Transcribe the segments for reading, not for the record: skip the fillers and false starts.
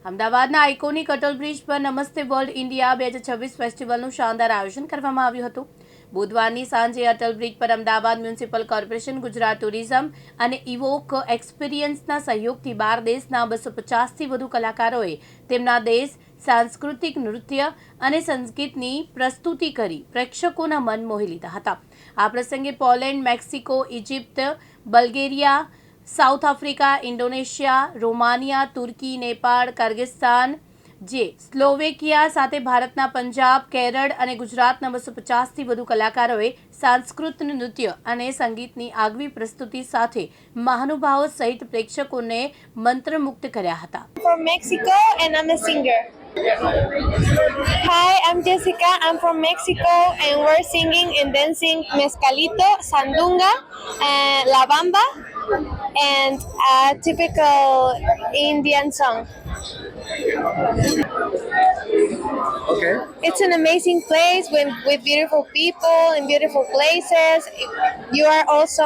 અમદાવાદના iconic Atal bridge પર નમસ્તે વર્લ્ડ ઇન્ડિયા 2026 ફેસ્ટિવલનું શાનદાર આયોજન કરવામાં આવ્યું હતું। બુધવારની સાંજે અટલ બ્રિજ પર Ahmedabad municipal corporation, Gujarat tourism અને ઇવોક એક્સપિરિયન્સના સહયોગથી 12 દેશના 250થી વધુ કલાકારોએ તેમના દેશ, સાંસ્કૃતિક નૃત્ય અને સંગીતની પ્રસ્તુતિ કરી પ્રેક્ષકોના મન મોહી લીધા હતા। આ પ્રસંગે Poland, Mexico, Egypt, Bulgaria, South Africa, Indonesia, Romania, તુર્કી, નેપાળ, કિર્ગિસ્તાન, સ્લોવેકિયા સાથે ભારતના પંજાબ, કેરળ અને ગુજરાતના 250થી વધુ કલાકારોએ સાંસ્કૃતિક નૃત્ય અને સંગીતની આગવી પ્રસ્તુતિ સાથે મહાનુભાવો સહિત પ્રેક્ષકોને મંત્રમુગ્ધ કર્યા હતા। From Mexico and I'm a singer. Hi, I'm Jessica. I'm from Mexico and we're singing and dancing mezcalito, sandunga, and la bamba, and a typical Indian song. Okay. It's an amazing place with beautiful people and beautiful places. You are also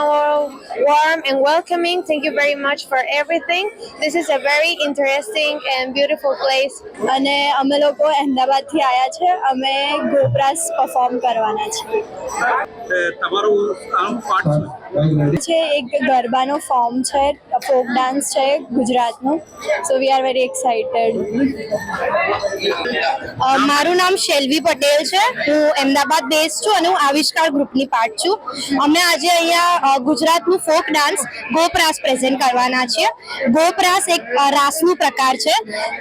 warm and welcoming. Thank you very much for everything. This is a very interesting and beautiful place. અને અમે લોકો અમદાવાદથી આવ્યા છે। અમે ગોપરાસ perform કરવાના તમારું આમ પાર્ટ છે। એક ગરબાનો ફોર્મ છે, ફોક ડાન્સ છે ગુજરાતનું। સો વી આર વેરી એક્સાઇટેડ। મારું નામ શેલ્વી પટેલ છે। હું અમદાવાદ બેઝ છું અને હું આવિષ્કાર ગ્રુપની પાર્ટ છું। અમે આજે અહીંયા ગુજરાતનું ફોક ડાન્સ ગોપરાસ પ્રેઝન્ટ કરવાના છીએ। ગોપરાસ એક રાસનું પ્રકાર છે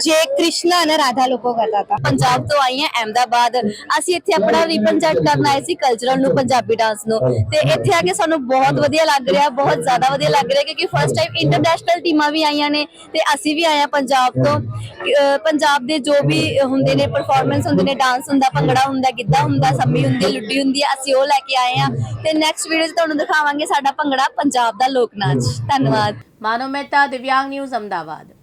જે કૃષ્ણ અને રાધા લોકો કરતા હતા। ਪੰਜਾਬ ਤੋਂ ਆਈ ਹਾਂ ਅਹਿਮਦਾਬਾਦ। ਅਸੀਂ ਇੱਥੇ ਆਪਣਾ ਰਿਪਰੈਜ਼ੈਂਟ ਕਰਨ ਆਏ ਸੀ ਕਲਚਰਲ ਨੂੰ, ਪੰਜਾਬੀ ਡਾਂਸ ਨੂੰ, ਤੇ ਇੱਥੇ ਆ ਕੇ ਸਾਨੂੰ ਬਹੁਤ ਵਧੀਆ ਲੱਗ ਰਿਹਾ, ਬਹੁਤ ਜ਼ਿਆਦਾ ਵਧੀਆ ਲੱਗ ਰਿਹਾ ਕਿਉਂਕਿ ਫਸਟ ਟਾਈਮ ਇੰਟਰਨੈਸ਼ਨਲ ਟੀਮਾਂ ਵੀ ਆਈਆਂ ਨੇ ਤੇ ਅਸੀਂ ਵੀ ਆਏ ਹਾਂ ਪੰਜਾਬ ਤੋਂ। ਪੰਜਾਬ ਦੇ ਜੋ ਵੀ ਹੁੰਦੇ ਨੇ ਪਰਫਾਰਮੈਂਸ ਹੁੰਦੇ ਨੇ, ਡਾਂਸ ਹੁੰਦਾ, ਭੰਗੜਾ ਹੁੰਦਾ, ਗਿੱਧਾ ਹੁੰਦਾ, ਸੰਮੀ ਹੁੰਦੀ ਹੈ, ਲੁੱਡੀ ਹੁੰਦੀ ਹੈ, ਅਸੀਂ ਉਹ ਲੈ ਕੇ ਆਏ ਹਾਂ ਤੇ ਨੈਕਸਟ ਵੀਡੀਓ 'ਚ ਤੁਹਾਨੂੰ ਦਿਖਾਵਾਂਗੇ ਸਾਡਾ ਭੰਗੜਾ ਪੰਜਾਬ ਦਾ ਲੋਕ ਨਾਚ। ਧੰਨਵਾਦ। માનવ મહેતા, દિવ્યાંગ ન્યૂઝ, અમદાવાદ।